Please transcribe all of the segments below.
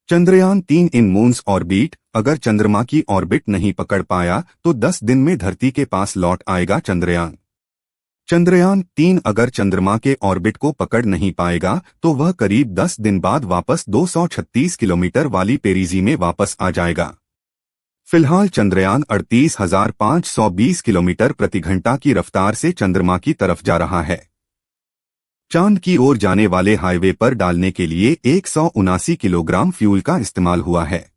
चंद्रयान-3 इन moons orbit. अगर चंद्रमा की ऑर्बिट नहीं पकड़ पाया तो 10 दिन में धरती के पास लौट आएगा चंद्रयान। चंद्रयान-3 अगर चंद्रमा के ऑर्बिट को पकड़ नहीं पाएगा तो वह करीब 10 दिन बाद वापस 236 किलोमीटर वाली पेरिजी में वापस आ जाएगा। फिलहाल चंद्रयान 38,520 किलोमीटर प्रति घंटा की रफ्तार से चंद्रमा की तरफ जा रहा है। चांद की ओर जाने वाले हाईवे पर डालने के लिए 179 किलोग्राम फ्यूल का इस्तेमाल हुआ है।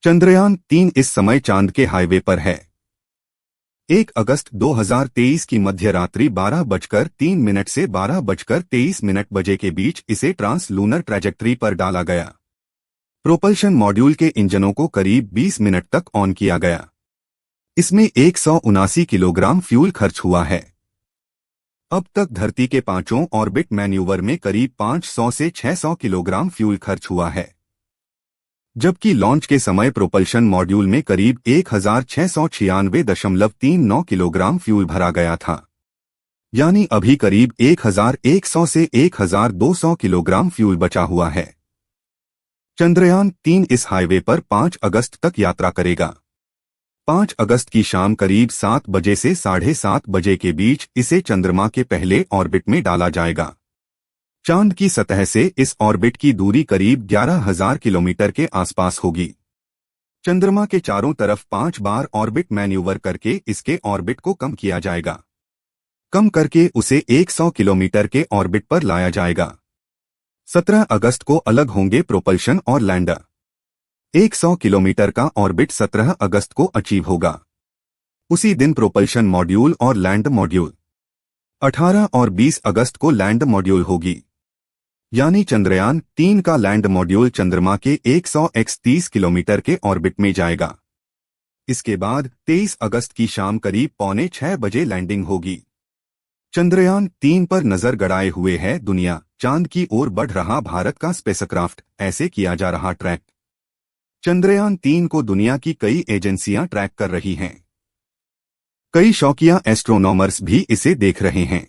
चंद्रयान-3 इस समय चांद के हाईवे पर है। 1 अगस्त 2023 की मध्य रात्रि 12:03 से 12:23 बजे के बीच इसे ट्रांस लूनर ट्रैजेक्टरी पर डाला गया। प्रोपल्शन मॉड्यूल के इंजनों को करीब 20 मिनट तक ऑन किया गया। इसमें 179 किलोग्राम फ्यूल खर्च हुआ है। अब तक धरती के पांचों ऑर्बिट मैन्यूवर में करीब 500 से 600 किलोग्राम फ्यूल खर्च हुआ है, जबकि लॉन्च के समय प्रोपल्शन मॉड्यूल में करीब 1696.39 किलोग्राम फ्यूल भरा गया था, यानी अभी करीब 1100 से 1200 किलोग्राम फ्यूल बचा हुआ है। चंद्रयान-3 इस हाईवे पर 5 अगस्त तक यात्रा करेगा। 5 अगस्त की शाम करीब 7 बजे से 7:30 बजे के बीच इसे चंद्रमा के पहले ऑर्बिट में डाला जाएगा। चांद की सतह से इस ऑर्बिट की दूरी करीब 11,000 किलोमीटर के आसपास होगी। चंद्रमा के चारों तरफ 5 बार ऑर्बिट मैन्यूवर करके इसके ऑर्बिट को कम किया जाएगा। कम करके उसे 100 किलोमीटर के ऑर्बिट पर लाया जाएगा। 17 अगस्त को अलग होंगे प्रोपल्शन और लैंडर। 100 किलोमीटर का ऑर्बिट 17 अगस्त को अचीव होगा। उसी दिन प्रोपल्शन मॉड्यूल और लैंड मॉड्यूल। 18 और 20 अगस्त को लैंड मॉड्यूल होगी, यानी चंद्रयान-3 का लैंड मॉड्यूल चंद्रमा के 131 किलोमीटर के ऑर्बिट में जाएगा। इसके बाद 23 अगस्त की शाम करीब 5:45 बजे लैंडिंग होगी। चंद्रयान-3 पर नजर गड़ाए हुए है दुनिया। चांद की ओर बढ़ रहा भारत का स्पेसक्राफ्ट, ऐसे किया जा रहा ट्रैक। चंद्रयान-3 को दुनिया की कई एजेंसियां ट्रैक कर रही हैं। कई शौकिया एस्ट्रोनॉमर्स भी इसे देख रहे हैं।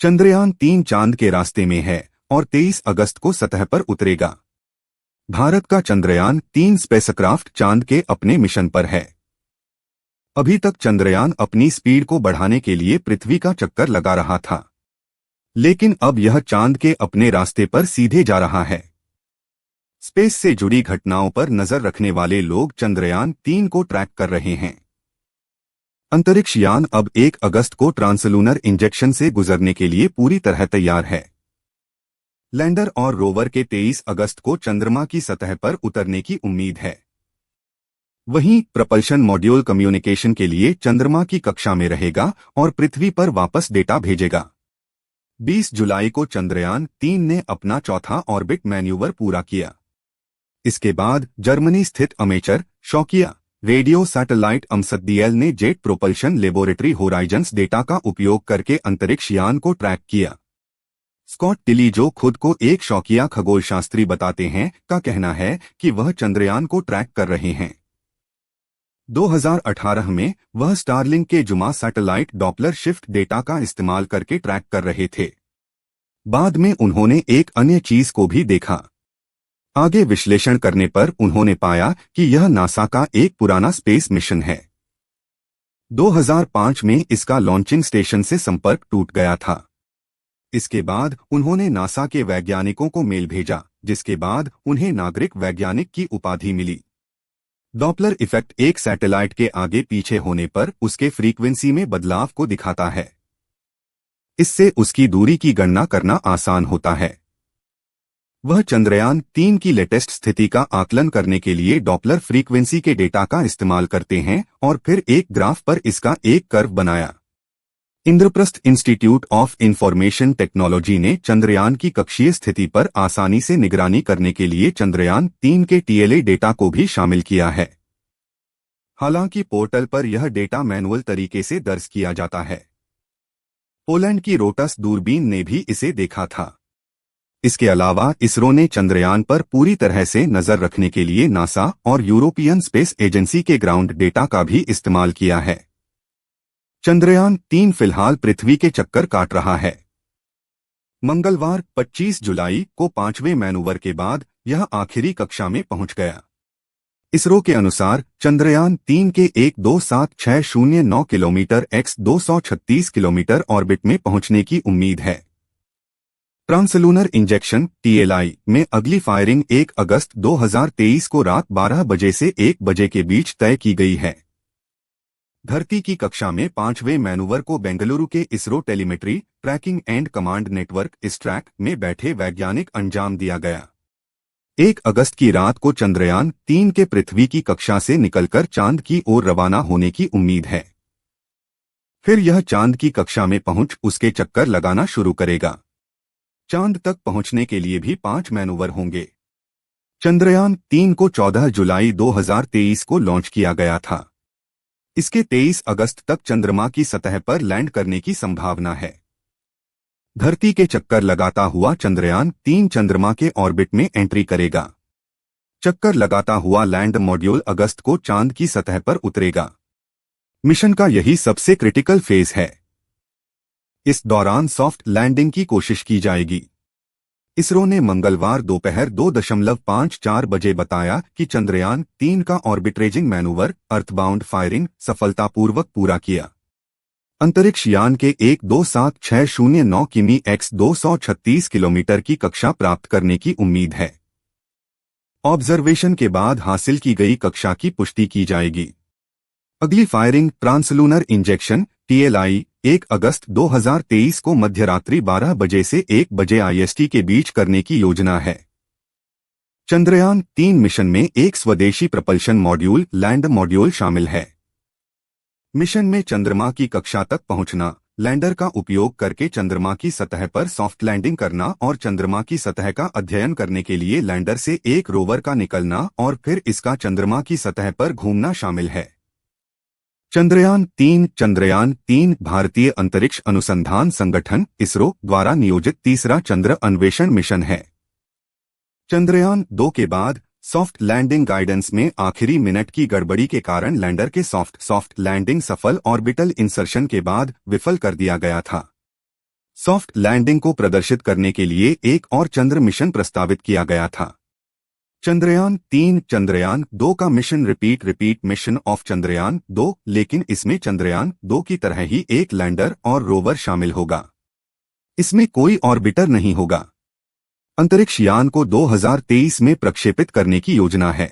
चंद्रयान-3 चांद के रास्ते में है और 23 अगस्त को सतह पर उतरेगा। भारत का चंद्रयान-3 स्पेसक्राफ्ट चांद के अपने मिशन पर है। अभी तक चंद्रयान अपनी स्पीड को बढ़ाने के लिए पृथ्वी का चक्कर लगा रहा था, लेकिन अब यह चांद के अपने रास्ते पर सीधे जा रहा है। स्पेस से जुड़ी घटनाओं पर नजर रखने वाले लोग चंद्रयान-3 को ट्रैक कर रहे हैं। अंतरिक्ष यान अब 1 अगस्त को ट्रांसलूनर इंजेक्शन से गुजरने के लिए पूरी तरह तैयार है। लैंडर और रोवर के 23 अगस्त को चंद्रमा की सतह पर उतरने की उम्मीद है। वहीं प्रपल्शन मॉड्यूल कम्युनिकेशन के लिए चंद्रमा की कक्षा में रहेगा और पृथ्वी पर वापस डेटा भेजेगा। 20 जुलाई को चंद्रयान-3 ने अपना चौथा ऑर्बिट मैन्यूवर पूरा किया। इसके बाद जर्मनी स्थित अमेचर शौकिया रेडियो सैटेलाइट अमसद्दीएल ने jet propulsion laboratory Horizons data का उपयोग करके अंतरिक्ष यान को ट्रैक किया। स्कॉट टिली, जो खुद को एक शौकिया खगोलशास्त्री बताते हैं, का कहना है कि वह चंद्रयान को ट्रैक कर रहे हैं। 2018 में वह स्टारलिंक के जुमा सैटेलाइट डॉपलर शिफ्ट डेटा का इस्तेमाल करके ट्रैक कर रहे थे। बाद में उन्होंने एक अन्य चीज को भी देखा। आगे विश्लेषण करने पर उन्होंने पाया कि यह नासा का एक पुराना स्पेस मिशन है। 2005 में इसका लॉन्चिंग स्टेशन से संपर्क टूट गया था। इसके बाद उन्होंने नासा के वैज्ञानिकों को मेल भेजा, जिसके बाद उन्हें नागरिक वैज्ञानिक की उपाधि मिली। डॉपलर इफेक्ट एक सैटेलाइट के आगे पीछे होने पर उसके फ्रीक्वेंसी में बदलाव को दिखाता है। इससे उसकी दूरी की गणना करना आसान होता है। वह चंद्रयान-3 की लेटेस्ट स्थिति का आकलन करने के लिए डॉपलर फ्रीक्वेंसी के डेटा का इस्तेमाल करते हैं और फिर एक ग्राफ पर इसका एक कर्व बनाया। Indraprastha institute of information technology ने चंद्रयान की कक्षीय स्थिति पर आसानी से निगरानी करने के लिए चंद्रयान-3 के टीएलए डेटा को भी शामिल किया है। हालांकि पोर्टल पर यह डेटा मैनुअल तरीके से दर्ज किया जाता है। पोलैंड की रोटस दूरबीन ने भी इसे देखा था। इसके अलावा इसरो ने चंद्रयान पर पूरी तरह से नजर रखने के लिए नासा और यूरोपियन स्पेस एजेंसी के ग्राउंड डेटा का भी इस्तेमाल किया है। चंद्रयान-3 फिलहाल पृथ्वी के चक्कर काट रहा है। मंगलवार 25 जुलाई को 5वें मैनूवर के बाद यह आखिरी कक्षा में पहुंच गया। इसरो के अनुसार चंद्रयान 3 के 1,27609 किलोमीटर x 236 किलोमीटर ऑर्बिट में पहुंचने की उम्मीद है। ट्रांसलूनर इंजेक्शन TLI में अगली फायरिंग 1 अगस्त 2023 को रात 12 बजे से 1 बजे के बीच तय की गई है। धरती की कक्षा में 5वें मैनूवर को बेंगलुरु के ISRO telemetry tracking and command network ISTRAC में बैठे वैज्ञानिक अंजाम दिया गया। 1 अगस्त की रात को चंद्रयान 3 के पृथ्वी की कक्षा से निकलकर चांद की ओर रवाना होने की उम्मीद है। फिर यह चांद की कक्षा में पहुंच उसके चक्कर लगाना शुरू करेगा। चांद तक पहुंचने के लिए भी 5 मैनूवर होंगे। चंद्रयान 3 को 14 जुलाई 2023 को लॉन्च किया गया था। इसके 23 अगस्त तक चंद्रमा की सतह पर लैंड करने की संभावना है। धरती के चक्कर लगाता हुआ चंद्रयान 3 चंद्रमा के ऑर्बिट में एंट्री करेगा। चक्कर लगाता हुआ लैंड मॉड्यूल अगस्त को चांद की सतह पर उतरेगा। मिशन का यही सबसे क्रिटिकल फेज है। इस दौरान सॉफ्ट लैंडिंग की कोशिश की जाएगी। इसरो ने मंगलवार दोपहर 2:54 बजे बताया कि चंद्रयान 3 का ऑर्बिट्रेजिंग मैनूवर अर्थबाउंड फायरिंग सफलतापूर्वक पूरा किया। अंतरिक्ष यान के 1,27609 किमी x 236 किलोमीटर की कक्षा प्राप्त करने की उम्मीद है। ऑब्जर्वेशन के बाद हासिल की गई कक्षा की पुष्टि की जाएगी। अगली फायरिंग ट्रांसलूनर इंजेक्शन TLI 1 अगस्त 2023 को मध्यरात्रि 12 बजे से 1 बजे IST के बीच करने की योजना है। चंद्रयान 3 मिशन में एक स्वदेशी प्रपल्शन मॉड्यूल लैंड मॉड्यूल शामिल है। मिशन में चंद्रमा की कक्षा तक पहुंचना, लैंडर का उपयोग करके चंद्रमा की सतह पर सॉफ्ट लैंडिंग करना और चंद्रमा की सतह का अध्ययन करने के लिए लैंडर से एक रोवर का निकलना और फिर इसका चंद्रमा की सतह पर घूमना शामिल है। चंद्रयान 3 भारतीय अंतरिक्ष अनुसंधान संगठन इसरो द्वारा नियोजित तीसरा चंद्र अन्वेषण मिशन है। चंद्रयान 2 के बाद सॉफ्ट लैंडिंग गाइडेंस में आखिरी मिनट की गड़बड़ी के कारण लैंडर के सॉफ्ट लैंडिंग सफल ऑर्बिटल इंसर्शन के बाद विफल कर दिया गया था। सॉफ्ट लैंडिंग को प्रदर्शित करने के लिए एक और चंद्र मिशन प्रस्तावित किया गया था। चंद्रयान 2 का mission repeat mission of Chandrayaan 2, लेकिन इसमें चंद्रयान 2 की तरह ही एक लैंडर और रोवर शामिल होगा। इसमें कोई ऑर्बिटर नहीं होगा। अंतरिक्ष यान को 2023 में प्रक्षेपित करने की योजना है।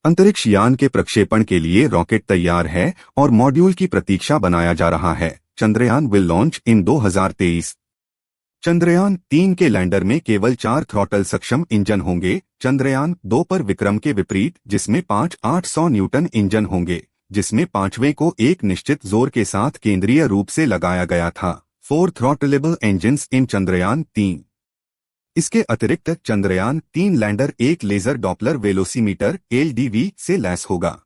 अंतरिक्ष यान के प्रक्षेपण के लिए रॉकेट तैयार है और मॉड्यूल की प्रतीक्षा बनाया जा रहा है। Chandrayaan will launch in 2023। Chandrayaan 3 के लैंडर में केवल 4 थ्रॉटल सक्षम इंजन होंगे। चंद्रयान 2 पर विक्रम के विपरीत, जिसमें 5,800 न्यूटन इंजन होंगे, जिसमें 5वें को एक निश्चित जोर के साथ केंद्रीय रूप से लगाया गया था। 4 थ्रॉटलेबल इंजन्स इन चंद्रयान 3। इसके अतिरिक्त चंद्रयान 3 लैंडर एक लेजर डॉपलर वेलोसीमीटर LDV से लैस होगा।